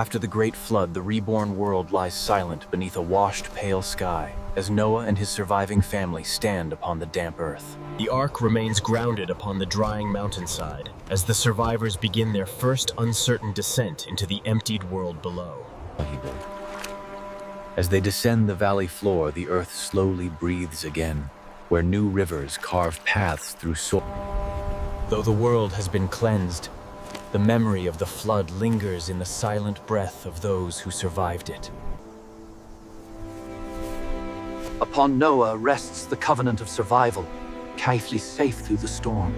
After the great flood, the reborn world lies silent beneath a washed, pale sky, as Noah and his surviving family stand upon the damp earth. The ark remains grounded upon the drying mountainside, as the survivors begin their first uncertain descent into the emptied world below. As they descend the valley floor, the earth slowly breathes again, where new rivers carve paths through soil. Though the world has been cleansed, the memory of the flood lingers in the silent breath of those who survived it. Upon Noah rests the covenant of survival, carefully safe through the storm.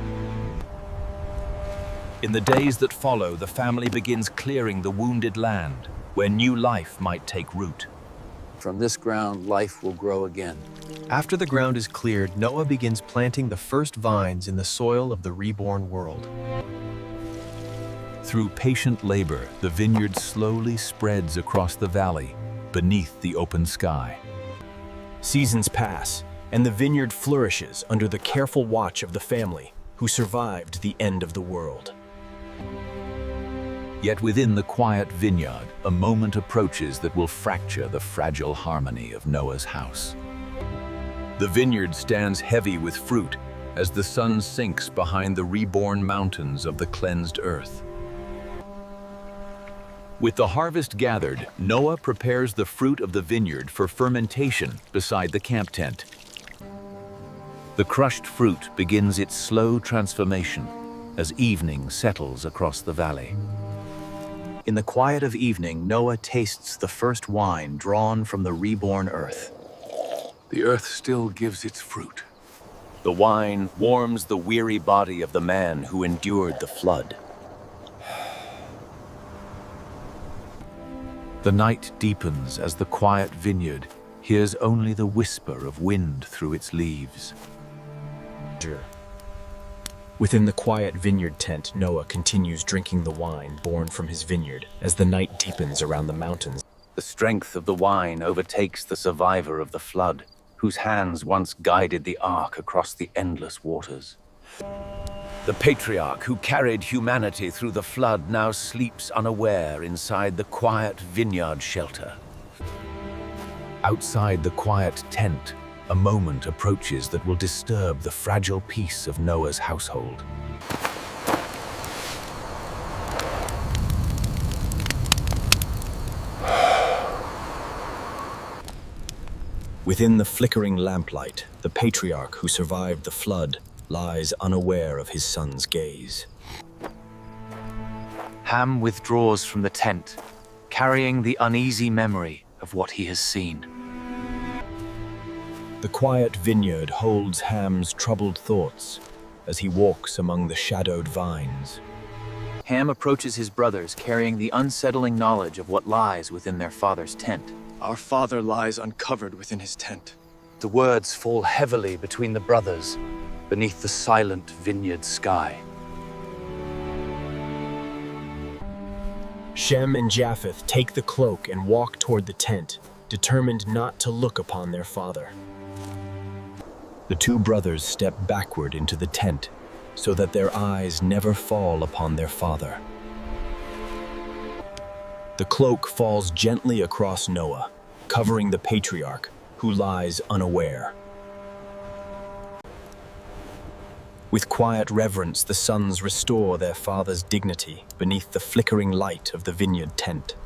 In the days that follow, the family begins clearing the wounded land, where new life might take root. From this ground, life will grow again. After the ground is cleared, Noah begins planting the first vines in the soil of the reborn world. Through patient labor, the vineyard slowly spreads across the valley, beneath the open sky. Seasons pass, and the vineyard flourishes under the careful watch of the family who survived the end of the world. Yet within the quiet vineyard, a moment approaches that will fracture the fragile harmony of Noah's house. The vineyard stands heavy with fruit as the sun sinks behind the reborn mountains of the cleansed earth. With the harvest gathered, Noah prepares the fruit of the vineyard for fermentation beside the camp tent. The crushed fruit begins its slow transformation as evening settles across the valley. In the quiet of evening, Noah tastes the first wine drawn from the reborn earth. The earth still gives its fruit. The wine warms the weary body of the man who endured the flood. The night deepens as the quiet vineyard hears only the whisper of wind through its leaves. Within the quiet vineyard tent, Noah continues drinking the wine born from his vineyard as the night deepens around the mountains. The strength of the wine overtakes the survivor of the flood, whose hands once guided the ark across the endless waters. The patriarch who carried humanity through the flood now sleeps unaware inside the quiet vineyard shelter. Outside the quiet tent, a moment approaches that will disturb the fragile peace of Noah's household. Within the flickering lamplight, the patriarch who survived the flood lies unaware of his son's gaze. Ham withdraws from the tent, carrying the uneasy memory of what he has seen. The quiet vineyard holds Ham's troubled thoughts as he walks among the shadowed vines. Ham approaches his brothers, carrying the unsettling knowledge of what lies within their father's tent. Our father lies uncovered within his tent. The words fall heavily between the brothers, beneath the silent vineyard sky. Shem and Japheth take the cloak and walk toward the tent, determined not to look upon their father. The two brothers step backward into the tent, so that their eyes never fall upon their father. The cloak falls gently across Noah, covering the patriarch, who lies unaware. With quiet reverence, the sons restore their father's dignity beneath the flickering light of the vineyard tent.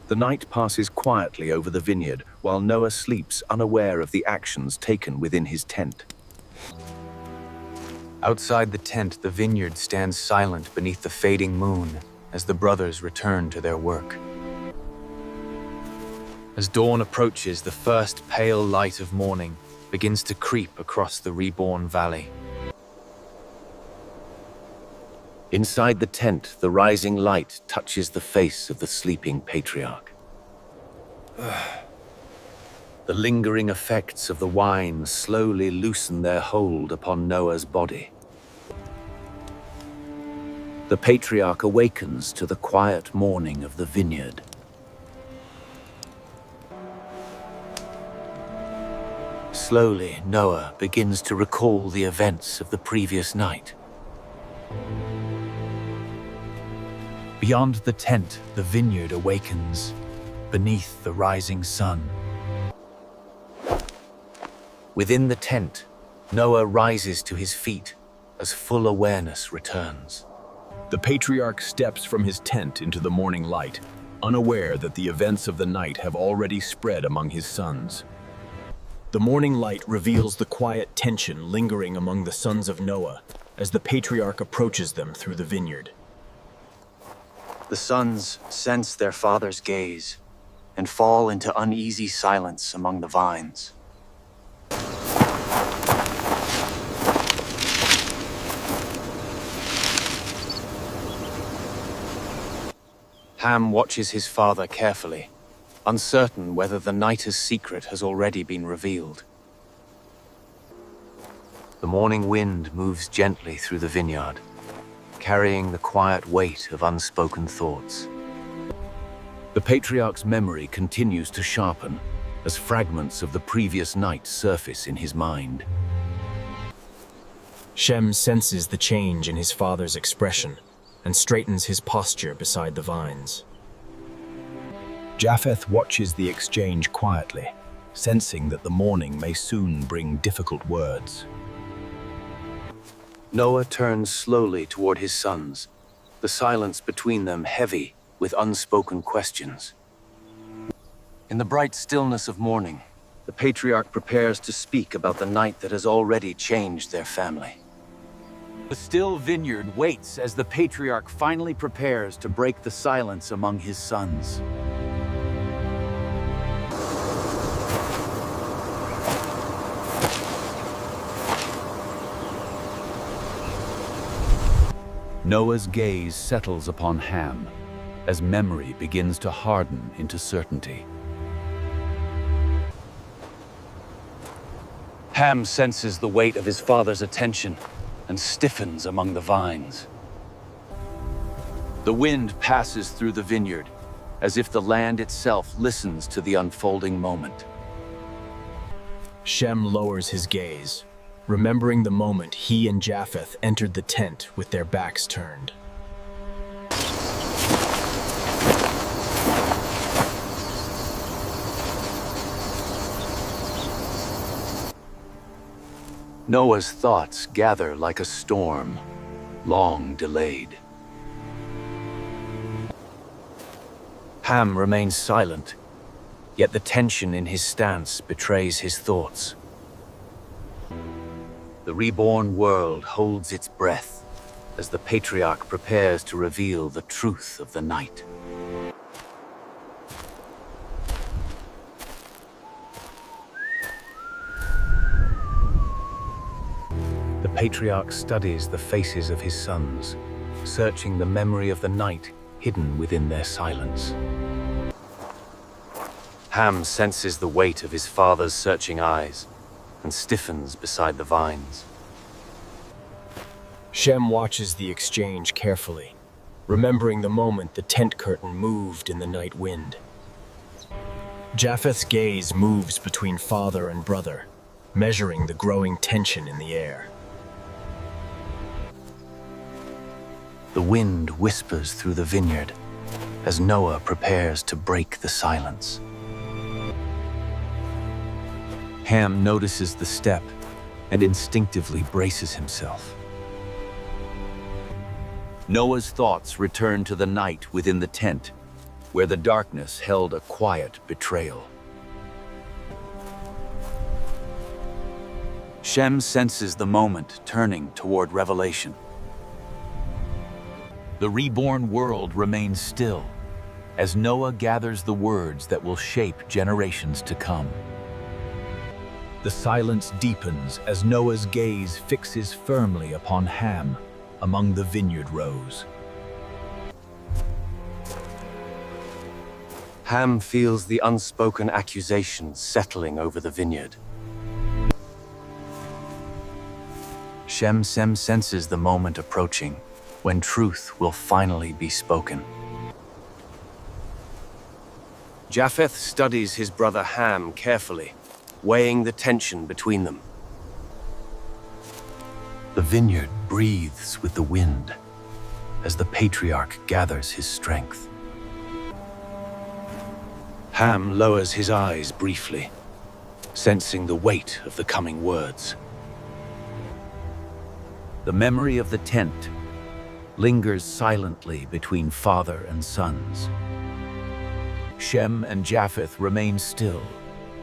The night passes quietly over the vineyard while Noah sleeps unaware of the actions taken within his tent. Outside the tent, the vineyard stands silent beneath the fading moon as the brothers return to their work. As dawn approaches, the first pale light of morning begins to creep across the reborn valley. Inside the tent, the rising light touches the face of the sleeping patriarch. The lingering effects of the wine slowly loosen their hold upon Noah's body. The patriarch awakens to the quiet morning of the vineyard. Slowly, Noah begins to recall the events of the previous night. Beyond the tent, the vineyard awakens, beneath the rising sun. Within the tent, Noah rises to his feet as full awareness returns. The patriarch steps from his tent into the morning light, unaware that the events of the night have already spread among his sons. The morning light reveals the quiet tension lingering among the sons of Noah as the patriarch approaches them through the vineyard. The sons sense their father's gaze and fall into uneasy silence among the vines. Ham watches his father carefully, uncertain whether the nighter's secret has already been revealed. The morning wind moves gently through the vineyard, carrying the quiet weight of unspoken thoughts. The patriarch's memory continues to sharpen as fragments of the previous night surface in his mind. Shem senses the change in his father's expression and straightens his posture beside the vines. Japheth watches the exchange quietly, sensing that the morning may soon bring difficult words. Noah turns slowly toward his sons, the silence between them heavy with unspoken questions. In the bright stillness of morning, the patriarch prepares to speak about the night that has already changed their family. The still vineyard waits as the patriarch finally prepares to break the silence among his sons. Noah's gaze settles upon Ham as memory begins to harden into certainty. Ham senses the weight of his father's attention and stiffens among the vines. The wind passes through the vineyard as if the land itself listens to the unfolding moment. Shem lowers his gaze, remembering the moment he and Japheth entered the tent with their backs turned. Noah's thoughts gather like a storm, long delayed. Ham remains silent, yet the tension in his stance betrays his thoughts. The reborn world holds its breath as the patriarch prepares to reveal the truth of the night. The patriarch studies the faces of his sons, searching the memory of the night hidden within their silence. Ham senses the weight of his father's searching eyes and stiffens beside the vines. Shem watches the exchange carefully, remembering the moment the tent curtain moved in the night wind. Japheth's gaze moves between father and brother, measuring the growing tension in the air. The wind whispers through the vineyard as Noah prepares to break the silence. Ham notices the step and instinctively braces himself. Noah's thoughts return to the night within the tent, where the darkness held a quiet betrayal. Shem senses the moment turning toward revelation. The reborn world remains still as Noah gathers the words that will shape generations to come. The silence deepens as Noah's gaze fixes firmly upon Ham among the vineyard rows. Ham feels the unspoken accusations settling over the vineyard. Shem senses the moment approaching when truth will finally be spoken. Japheth studies his brother Ham carefully, weighing the tension between them. The vineyard breathes with the wind, as the patriarch gathers his strength. Ham lowers his eyes briefly, sensing the weight of the coming words. The memory of the tent lingers silently between father and sons. Shem and Japheth remain still,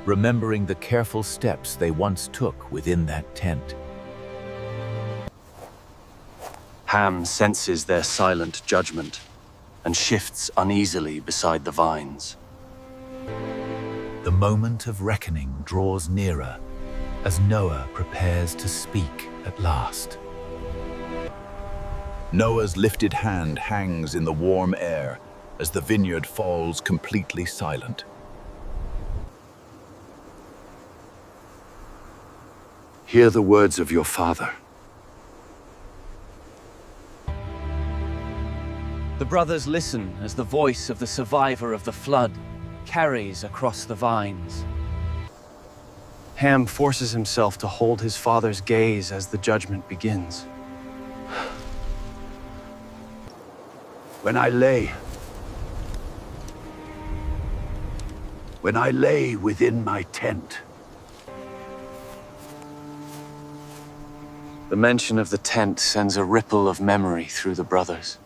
remembering the careful steps they once took within that tent. Ham senses their silent judgment and shifts uneasily beside the vines. The moment of reckoning draws nearer as Noah prepares to speak at last. Noah's lifted hand hangs in the warm air as the vineyard falls completely silent. Hear the words of your father. The brothers listen as the voice of the survivor of the flood carries across the vines. Ham forces himself to hold his father's gaze as the judgment begins. When I lay within my tent. The mention of the tent sends a ripple of memory through the brothers.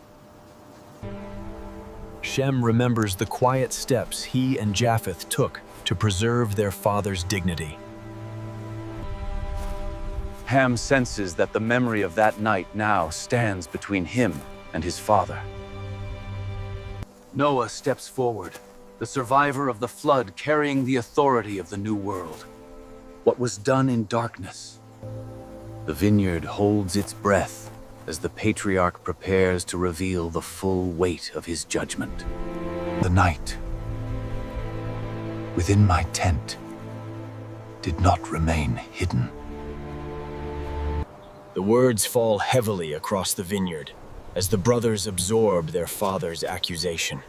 Shem remembers the quiet steps he and Japheth took to preserve their father's dignity. Ham senses that the memory of that night now stands between him and his father. Noah steps forward, the survivor of the flood carrying the authority of the new world. What was done in darkness. The vineyard holds its breath as the patriarch prepares to reveal the full weight of his judgment. The night within my tent did not remain hidden. The words fall heavily across the vineyard as the brothers absorb their father's accusation.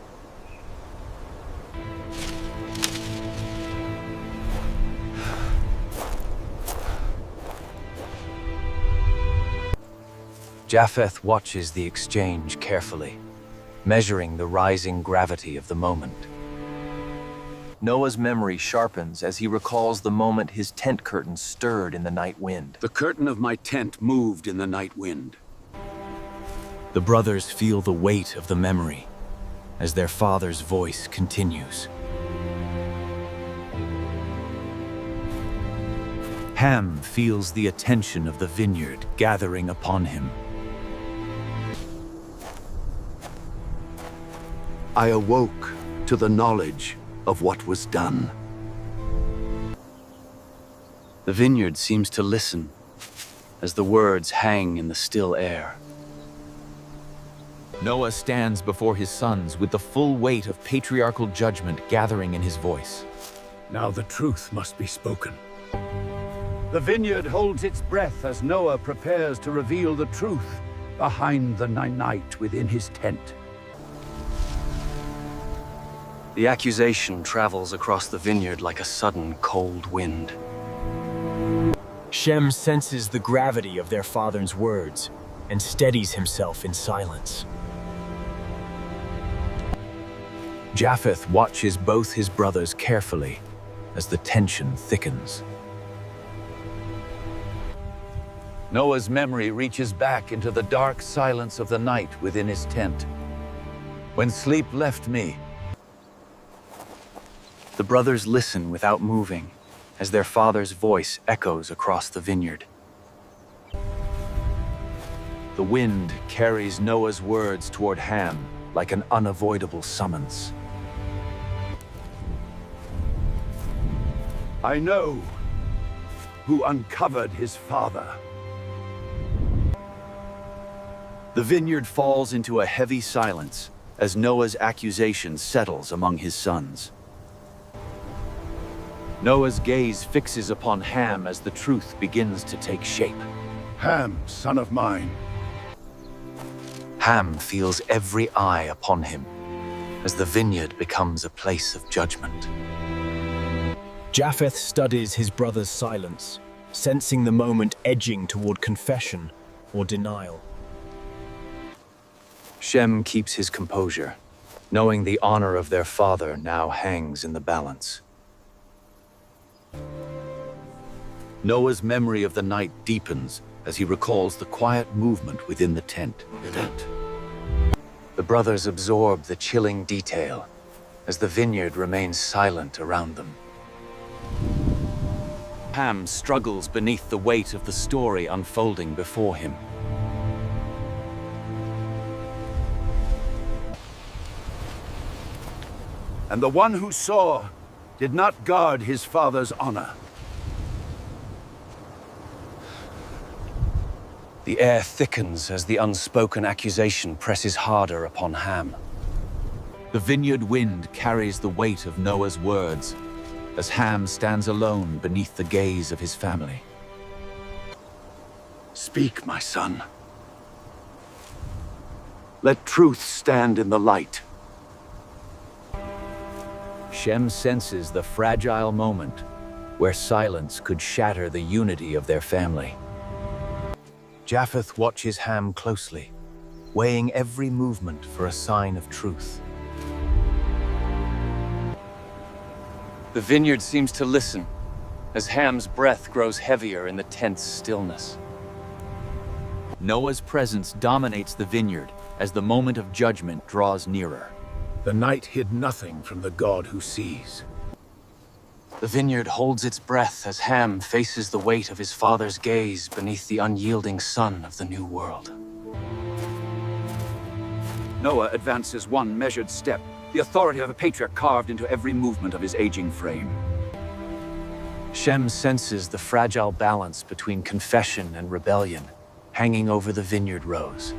Japheth watches the exchange carefully, measuring the rising gravity of the moment. Noah's memory sharpens as he recalls the moment his tent curtain stirred in the night wind. The curtain of my tent moved in the night wind. The brothers feel the weight of the memory as their father's voice continues. Ham feels the attention of the vineyard gathering upon him. I awoke to the knowledge of what was done. The vineyard seems to listen as the words hang in the still air. Noah stands before his sons with the full weight of patriarchal judgment gathering in his voice. Now the truth must be spoken. The vineyard holds its breath as Noah prepares to reveal the truth behind the night within his tent. The accusation travels across the vineyard like a sudden cold wind. Shem senses the gravity of their father's words and steadies himself in silence. Japheth watches both his brothers carefully as the tension thickens. Noah's memory reaches back into the dark silence of the night within his tent. When sleep left me, The brothers listen without moving as their father's voice echoes across the vineyard. The wind carries Noah's words toward Ham like an unavoidable summons. I know who uncovered his father. The vineyard falls into a heavy silence as Noah's accusation settles among his sons. Noah's gaze fixes upon Ham as the truth begins to take shape. Ham, son of mine. Ham feels every eye upon him as the vineyard becomes a place of judgment. Japheth studies his brother's silence, sensing the moment edging toward confession or denial. Shem keeps his composure, knowing the honor of their father now hangs in the balance. Noah's memory of the night deepens as he recalls the quiet movement within the tent. The brothers absorb the chilling detail as the vineyard remains silent around them. Ham struggles beneath the weight of the story unfolding before him. And the one who saw did not guard his father's honor. The air thickens as the unspoken accusation presses harder upon Ham. The vineyard wind carries the weight of Noah's words as Ham stands alone beneath the gaze of his family. Speak, my son. Let truth stand in the light. Shem senses the fragile moment where silence could shatter the unity of their family. Japheth watches Ham closely, weighing every movement for a sign of truth. The vineyard seems to listen, as Ham's breath grows heavier in the tense stillness. Noah's presence dominates the vineyard as the moment of judgment draws nearer. The night hid nothing from the God who sees. The vineyard holds its breath as Ham faces the weight of his father's gaze beneath the unyielding sun of the new world. Noah advances one measured step, the authority of a patriarch carved into every movement of his aging frame. Shem senses the fragile balance between confession and rebellion, hanging over the vineyard rows.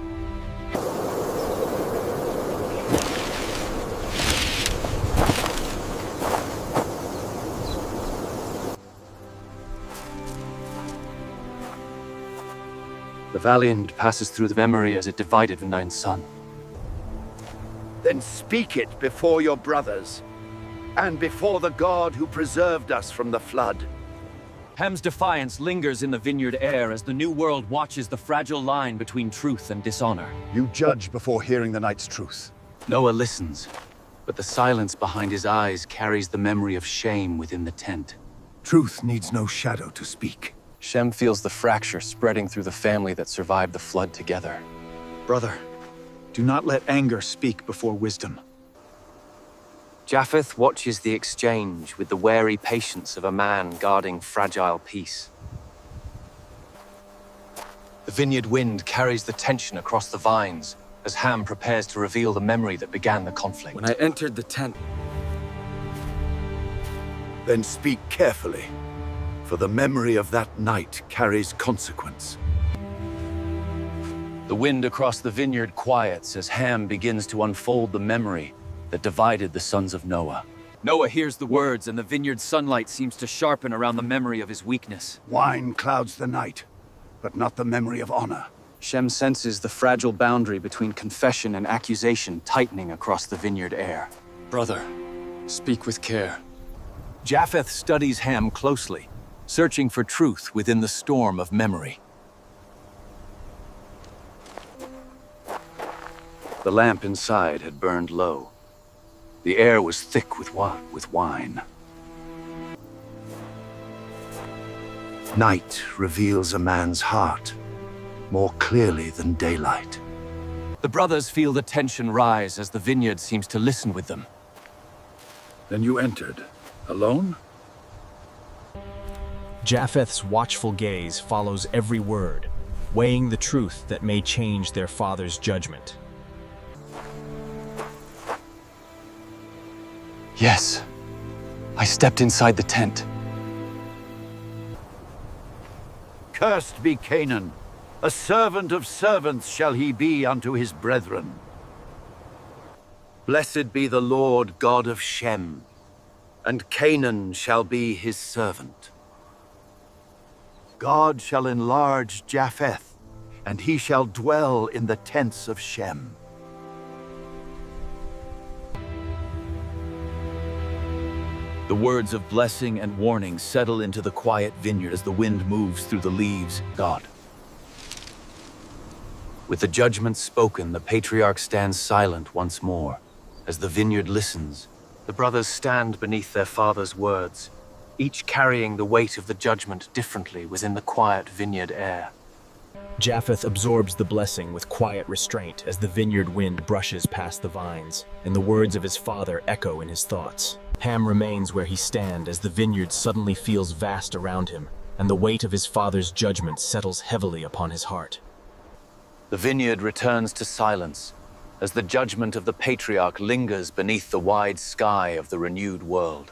The valiant passes through the memory as it divided Vinay's son. Then speak it before your brothers, and before the God who preserved us from the flood. Ham's defiance lingers in the vineyard air as the new world watches the fragile line between truth and dishonor. You judge before hearing the night's truth. Noah listens, but the silence behind his eyes carries the memory of shame within the tent. Truth needs no shadow to speak. Shem feels the fracture spreading through the family that survived the flood together. Brother, do not let anger speak before wisdom. Japheth watches the exchange with the wary patience of a man guarding fragile peace. The vineyard wind carries the tension across the vines as Ham prepares to reveal the memory that began the conflict. When I entered the tent, Then speak carefully, for the memory of that night carries consequence. The wind across the vineyard quiets as Ham begins to unfold the memory that divided the sons of Noah. Noah hears the words, and the vineyard's sunlight seems to sharpen around the memory of his weakness. Wine clouds the night, but not the memory of honor. Shem senses the fragile boundary between confession and accusation tightening across the vineyard air. Brother, speak with care. Japheth studies Ham closely, searching for truth within the storm of memory. The lamp inside had burned low. The air was thick with wine. Night reveals a man's heart more clearly than daylight. The brothers feel the tension rise as the vineyard seems to listen with them. Then you entered, alone? Japheth's watchful gaze follows every word, weighing the truth that may change their father's judgment. Yes, I stepped inside the tent. Cursed be Canaan, a servant of servants shall he be unto his brethren. Blessed be the Lord God of Shem, and Canaan shall be his servant. God shall enlarge Japheth, and he shall dwell in the tents of Shem. The words of blessing and warning settle into the quiet vineyard as the wind moves through the leaves. God. With the judgment spoken, the patriarch stands silent once more. As the vineyard listens, the brothers stand beneath their father's words, each carrying the weight of the judgment differently within the quiet vineyard air. Japheth absorbs the blessing with quiet restraint as the vineyard wind brushes past the vines, and the words of his father echo in his thoughts. Ham remains where he stands as the vineyard suddenly feels vast around him, and the weight of his father's judgment settles heavily upon his heart. The vineyard returns to silence as the judgment of the patriarch lingers beneath the wide sky of the renewed world.